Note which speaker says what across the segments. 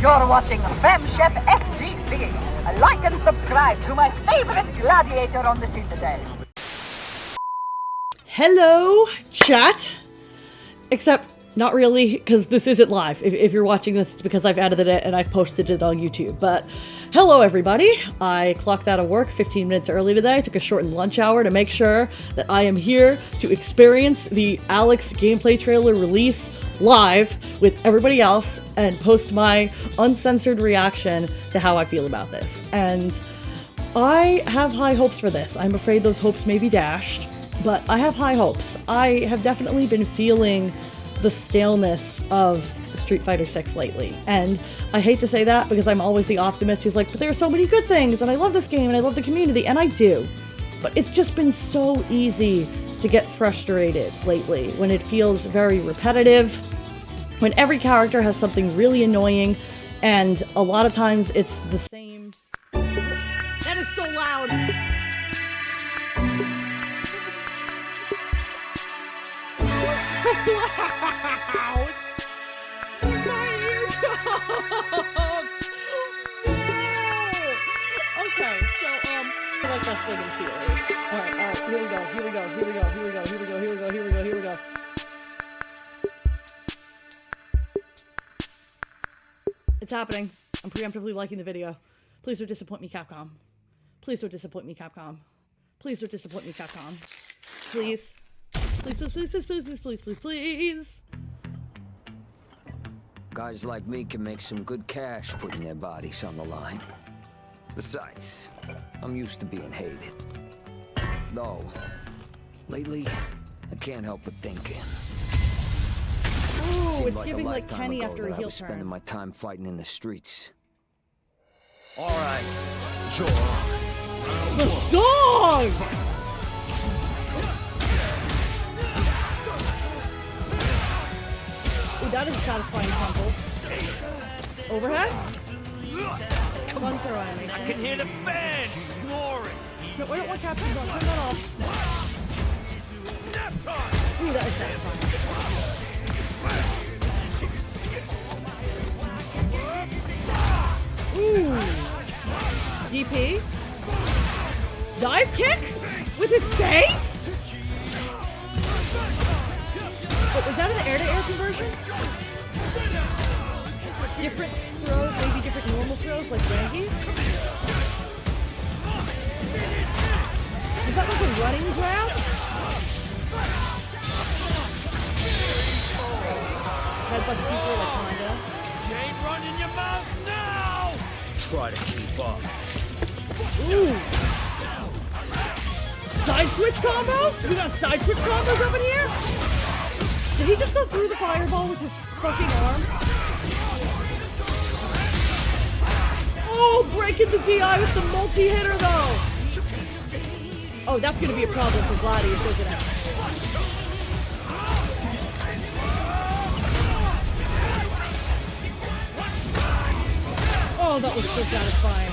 Speaker 1: You're watching Femme Chef FGC. Like and subscribe to my favorite gladiator on the Citadel.
Speaker 2: Hello, chat. Except, not really, because this isn't live. If you're watching this, it's because I've edited it and I've posted it on YouTube. But, hello everybody. I clocked out of work 15 minutes early today. I took a shortened lunch hour to make sure that I am here to experience the Alex gameplay trailer release live with everybody else and post my uncensored reaction to how I feel about this. And I have high hopes for this. I'm afraid those hopes may be dashed, but I have high hopes. I have definitely been feeling the staleness of Street Fighter 6 lately. And I hate to say that because I'm always the optimist who's like, but there are so many good things and I love this game and I love the community, and I do. But it's just been so easy to get frustrated lately when it feels very repetitive, when every character has something really annoying, and a lot of times it's the same. That is so loud! So loud! My eardrums! No! Okay, so, I like that singing theory. Alright, here we go. It's happening. I'm preemptively liking the video. Please don't disappoint me, Capcom. Please don't disappoint me, Capcom. Please don't disappoint me, Capcom. Please. Please.
Speaker 3: Guys like me can make some good cash putting their bodies on the line. Besides, I'm used to being hated. Though, lately, I can't help but thinking.
Speaker 2: Ooh, it's giving like Kenny after a heel turn.
Speaker 3: Spending my time fighting in the streets.
Speaker 4: All right, sure.
Speaker 2: The song! Ooh, that is a satisfying crumple. Overhead? Fun throw animation.
Speaker 4: I can hear the fans snoring.
Speaker 2: No, I don't want captions on. Turn that off. Ooh, that is satisfying. Ooh. DP. Dive kick? With his face? Oh, is that an air-to-air conversion? Different throws, maybe different normal throws, like Rangy? Is that like a running grab? Headbutt super, like kinda.
Speaker 4: You ain't running your mouth now! Try to keep up.
Speaker 2: Ooh! Side switch combos? We got side switch combos up in here? Did he just go through the fireball with his fucking arm? Oh, breaking the DI with the multi-hitter though! Oh, that's gonna be a problem for Gladius, isn't it? Oh, that was so satisfying.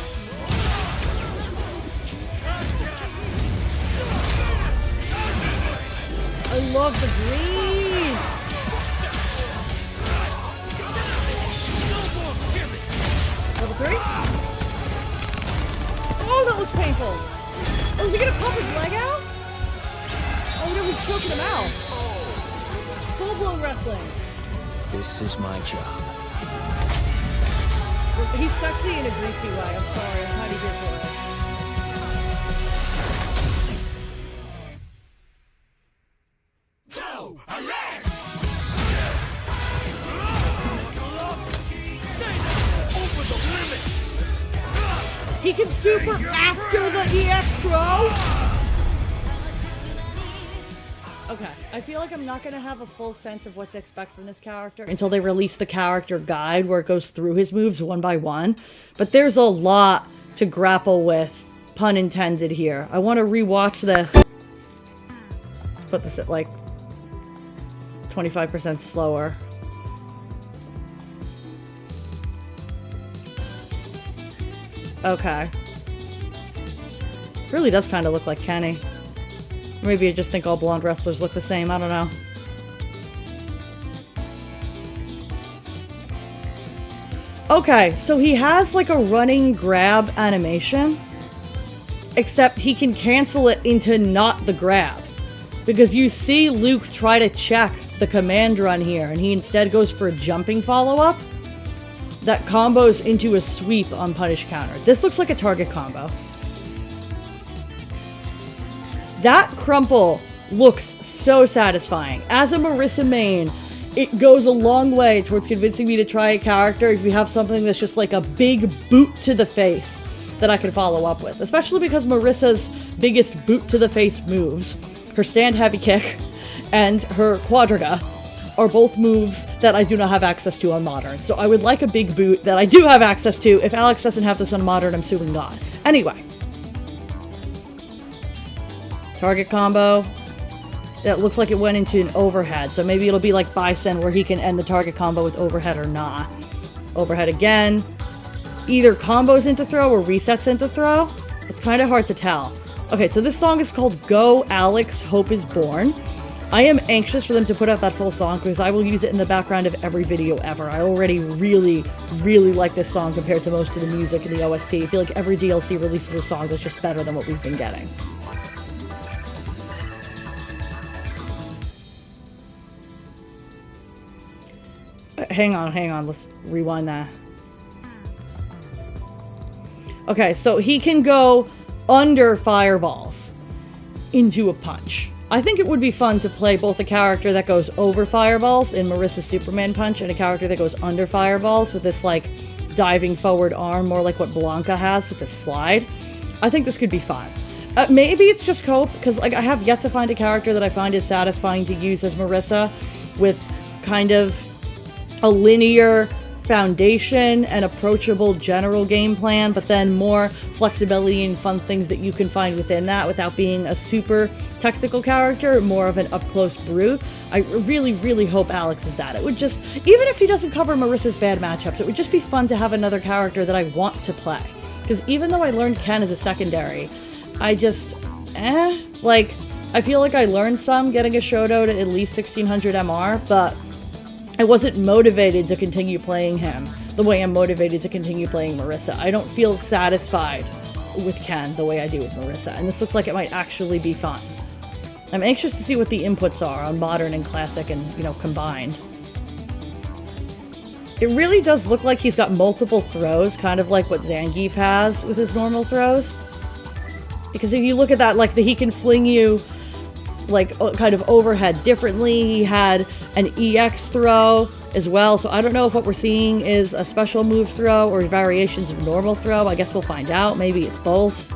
Speaker 2: I love the green! Level 3? Oh, that looks painful! Oh, is he gonna pop his leg out? Oh no, he's choking him out! Full-blown wrestling.
Speaker 3: This is my job.
Speaker 2: He's sexy in a greasy way, I'm sorry, I'm kind of here for it.
Speaker 4: Go! Arrest! Over the limit!
Speaker 2: He can super after the EX throw? Okay, I feel like I'm not going to have a full sense of what to expect from this character until they release the character guide where it goes through his moves one by one. But there's a lot to grapple with, pun intended here. I want to rewatch this. Let's put this at like 25% slower. Okay. Really does kind of look like Kenny. Maybe I just think all blonde wrestlers look the same, I don't know. Okay, so he has like a running grab animation, except he can cancel it into not the grab. Because you see Luke try to check the command run here, and he instead goes for a jumping follow-up that combos into a sweep on punish counter. This looks like a target combo. That crumple looks so satisfying. As a Marisa main, it goes a long way towards convincing me to try a character if you have something that's just like a big boot to the face that I can follow up with. Especially because Marissa's biggest boot to the face moves, her stand heavy kick and her quadriga, are both moves that I do not have access to on Modern. So I would like a big boot that I do have access to. If Alex doesn't have this on Modern, I'm suing God. Anyway. Target combo. That looks like it went into an overhead. So maybe it'll be like Bison where he can end the target combo with overhead or not. Overhead again. Either combos into throw or resets into throw. It's kind of hard to tell. Okay, so this song is called Go Alex, Hope is Born. I am anxious for them to put out that full song because I will use it in the background of every video ever. I already really, really like this song compared to most of the music in the OST. I feel like every DLC releases a song that's just better than what we've been getting. Hang on, let's rewind that. Okay, so he can go under fireballs into a punch. I think it would be fun to play both a character that goes over fireballs in Marissa's Superman Punch and a character that goes under fireballs with this like diving forward arm, more like what Blanca has with this slide. I think this could be fun. Maybe it's just Cope, because like I have yet to find a character that I find is satisfying to use as Marisa with kind of a linear foundation and approachable general game plan, but then more flexibility and fun things that you can find within that without being a super technical character, more of an up-close brute. I really, really hope Alex is that. It would just, even if he doesn't cover Marissa's bad matchups, it would just be fun to have another character that I want to play. Because even though I learned Ken as a secondary, I just, like, I feel like I learned some getting a Shoto to at least 1600 MR, but I wasn't motivated to continue playing him the way I'm motivated to continue playing Marisa. I don't feel satisfied with Ken the way I do with Marisa, and this looks like it might actually be fun. I'm anxious to see what the inputs are on Modern and Classic and, you know, combined. It really does look like he's got multiple throws, kind of like what Zangief has with his normal throws. Because if you look at that, like, he can fling you like kind of overhead differently. He had an EX throw as well, so I don't know if what we're seeing is a special move throw or variations of normal throw. I guess we'll find out. Maybe it's both.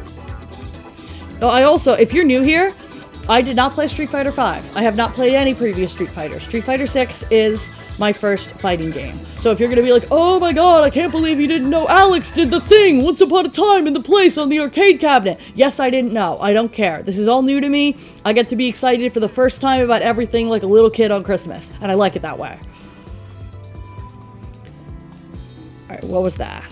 Speaker 2: Oh, I also, if you're new here, I did not play Street Fighter V. I have not played any previous Street Fighter. Street Fighter 6 is my first fighting game. So if you're gonna be like, oh my god, I can't believe you didn't know Alex did the thing once upon a time in the place on the arcade cabinet. Yes, I didn't know. I don't care. This is all new to me. I get to be excited for the first time about everything like a little kid on Christmas. And I like it that way. Alright, what was that?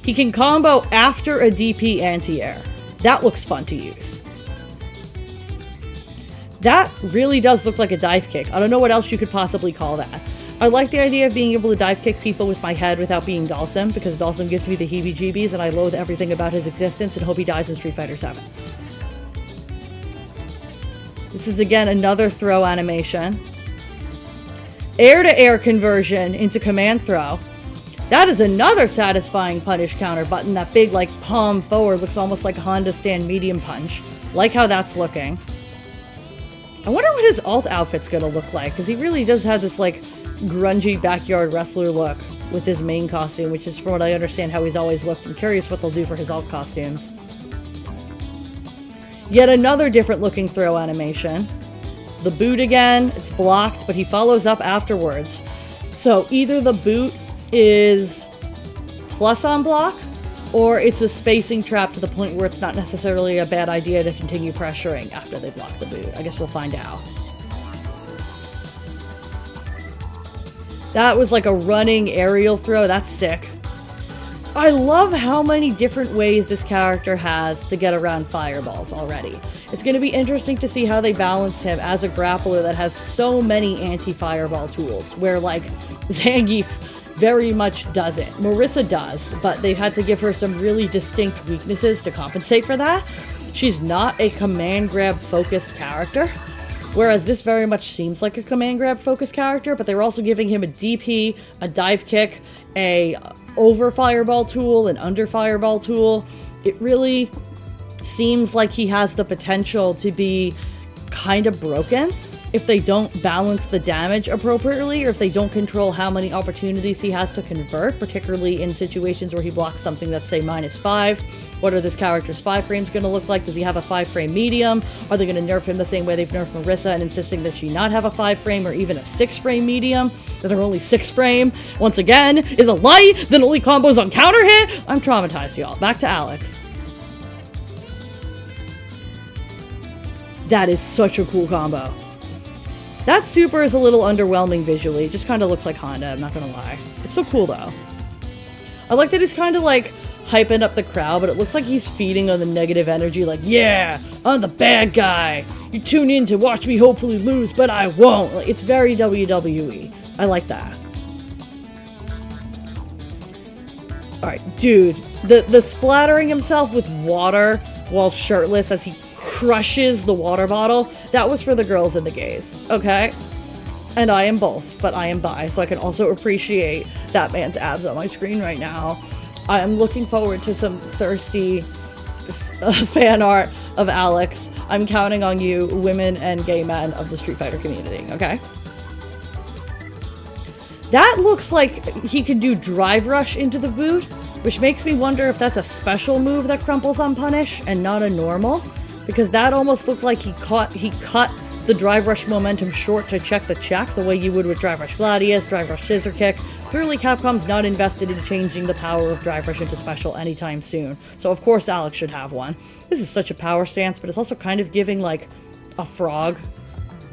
Speaker 2: He can combo after a DP anti-air. That looks fun to use. That really does look like a dive kick. I don't know what else you could possibly call that. I like the idea of being able to dive kick people with my head without being Dalsim, because Dalsim gives me the heebie-jeebies and I loathe everything about his existence and hope he dies in Street Fighter 7. This is again another throw animation. Air-to-air conversion into command throw. That is another satisfying punish counter button. That big like palm forward looks almost like a Honda stand medium punch. Like how that's looking. I wonder what his alt outfit's gonna look like, because he really does have this, like, grungy backyard wrestler look with his main costume, which is, from what I understand, how he's always looked. I'm curious what they'll do for his alt costumes. Yet another different looking throw animation. The boot again, it's blocked, but he follows up afterwards. So either the boot is plus on block, or it's a spacing trap to the point where it's not necessarily a bad idea to continue pressuring after they block the boot. I guess we'll find out. That was like a running aerial throw. That's sick. I love how many different ways this character has to get around fireballs already. It's going to be interesting to see how they balance him as a grappler that has so many anti-fireball tools, where like Zangief very much doesn't. Marisa does, but they've had to give her some really distinct weaknesses to compensate for that. She's not a command grab focused character, whereas this very much seems like a command grab focused character, but they were also giving him a DP, a dive kick, a over fireball tool, an under fireball tool. It really seems like he has the potential to be kind of broken if they don't balance the damage appropriately, or if they don't control how many opportunities he has to convert, particularly in situations where he blocks something that's, say, -5. What are this character's 5 frames going to look like? Does he have a 5-frame medium? Are they going to nerf him the same way they've nerfed Marisa and insisting that she not have a 5-frame or even a 6-frame medium? That they're only 6-frame, once again, is a light that only combos on counter hit? I'm traumatized, y'all. Back to Alex. That is such a cool combo. That super is a little underwhelming visually. It just kind of looks like Honda, I'm not gonna lie. It's so cool though. I like that he's kind of like hyping up the crowd, but it looks like he's feeding on the negative energy, like, yeah, I'm the bad guy. You tune in to watch me hopefully lose, but I won't. Like, it's very WWE. I like that. Alright, dude. The splattering himself with water while shirtless as he crushes the water bottle, that was for the girls and the gays, okay? And I am both, but I am bi, so I can also appreciate that man's abs on my screen right now. I am looking forward to some thirsty fan art of Alex. I'm counting on you, women and gay men of the Street Fighter community, okay? That looks like he could do Drive Rush into the boot, which makes me wonder if that's a special move that crumples on punish and not a normal. Because that almost looked like he cut the Drive Rush momentum short to check the check, the way you would with Drive Rush Gladius, Drive Rush Scissor Kick. Clearly Capcom's not invested in changing the power of Drive Rush into special anytime soon. So of course Alex should have one. This is such a power stance, but it's also kind of giving like a frog.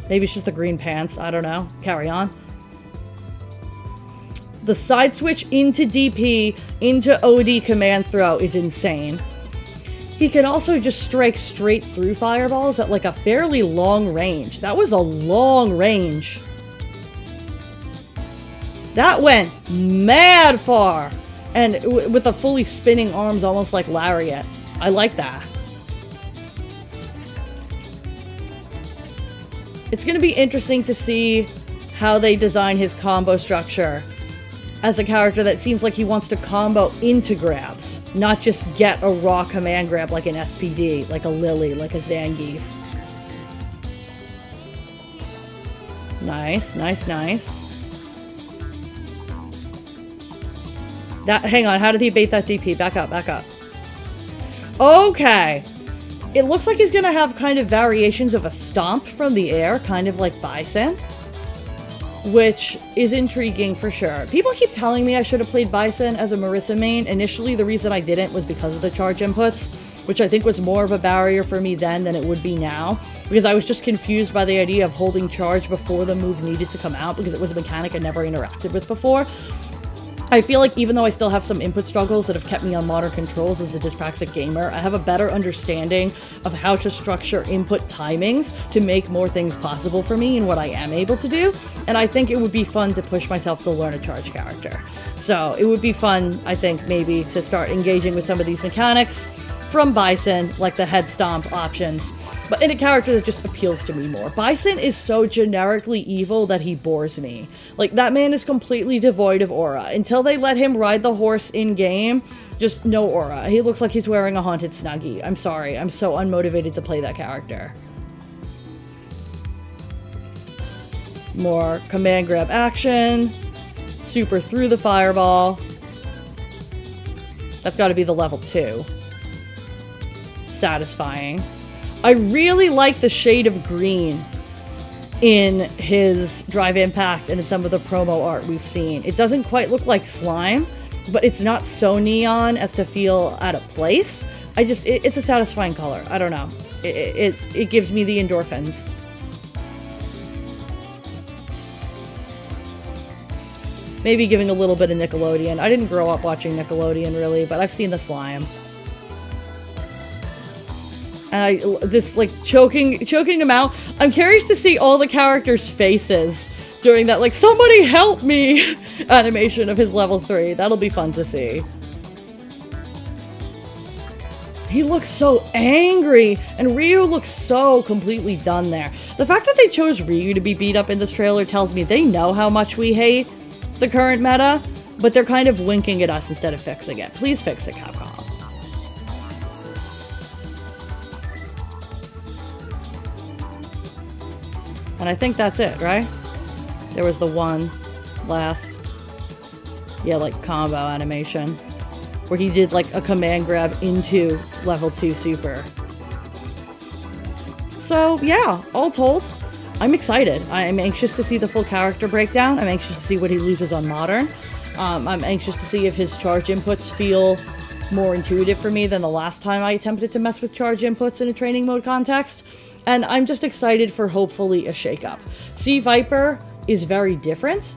Speaker 2: Maybe it's just the green pants, I don't know. Carry on. The side switch into DP, into OD command throw is insane. He can also just strike straight through fireballs at like a fairly long range. That was a long range. That went mad far. And with the fully spinning arms almost like Lariat. I like that. It's going to be interesting to see how they design his combo structure as a character that seems like he wants to combo into grabs, not just get a raw command grab like an SPD, like a Lily, like a Zangief. Nice, nice, nice. That, hang on, how did he bait that DP? Back up, back up. Okay. It looks like he's gonna have kind of variations of a stomp from the air, kind of like Bison, which is intriguing for sure. People keep telling me I should have played Bison as a Marisa main. Initially, the reason I didn't was because of the charge inputs, which I think was more of a barrier for me then than it would be now, because I was just confused by the idea of holding charge before the move needed to come out, because it was a mechanic I never interacted with before. I feel like even though I still have some input struggles that have kept me on modern controls as a dyspraxic gamer, I have a better understanding of how to structure input timings to make more things possible for me and what I am able to do. And I think it would be fun to push myself to learn a charge character. So it would be fun, I think, maybe to start engaging with some of these mechanics from Bison, like the head stomp options, but in a character that just appeals to me more. Bison is so generically evil that he bores me. Like, that man is completely devoid of aura. Until they let him ride the horse in-game, just no aura. He looks like he's wearing a haunted Snuggie. I'm sorry, I'm so unmotivated to play that character. More command grab action. Super through the fireball. That's gotta be the level 2. Satisfying. I really like the shade of green in his Drive Impact and in some of the promo art we've seen. It doesn't quite look like slime, but it's not so neon as to feel out of place. It's a satisfying color. I don't know. It gives me the endorphins. Maybe giving a little bit of Nickelodeon. I didn't grow up watching Nickelodeon really, but I've seen the slime. And this like choking him out. I'm curious to see all the characters' faces doing that, like, somebody help me animation of his level 3. That'll be fun to see. He looks so angry, and Ryu looks so completely done there. The fact that they chose Ryu to be beat up in this trailer tells me they know how much we hate the current meta, but they're kind of winking at us instead of fixing it. Please fix it, Capcom. And I think that's it, right? There was the one last, yeah, like, combo animation where he did, like, a command grab into level 2 super. So, yeah, all told, I'm excited. I'm anxious to see the full character breakdown. I'm anxious to see what he loses on Modern. I'm anxious to see if his charge inputs feel more intuitive for me than the last time I attempted to mess with charge inputs in a training mode context. And I'm just excited for hopefully a shakeup. Sea Viper is very different,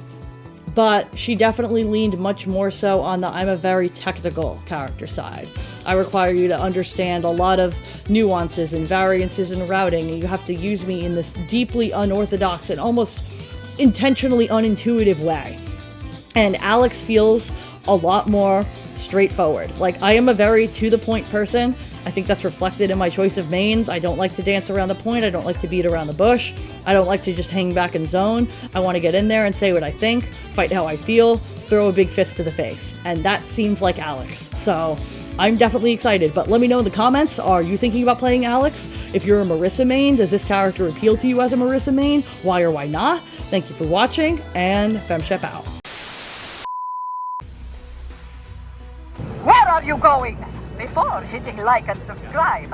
Speaker 2: but she definitely leaned much more so on the I'm a very technical character side. I require you to understand a lot of nuances and variances in routing, and you have to use me in this deeply unorthodox and almost intentionally unintuitive way. And Alex feels a lot more straightforward. Like, I am a very to-the-point person. I think that's reflected in my choice of mains. I don't like to dance around the point. I don't like to beat around the bush. I don't like to just hang back and zone. I want to get in there and say what I think, fight how I feel, throw a big fist to the face. And that seems like Alex. So I'm definitely excited. But let me know in the comments, are you thinking about playing Alex? If you're a Marisa main, does this character appeal to you as a Marisa main? Why or why not? Thank you for watching, and FemShep out.
Speaker 1: Where are you going? Before hitting like and subscribe,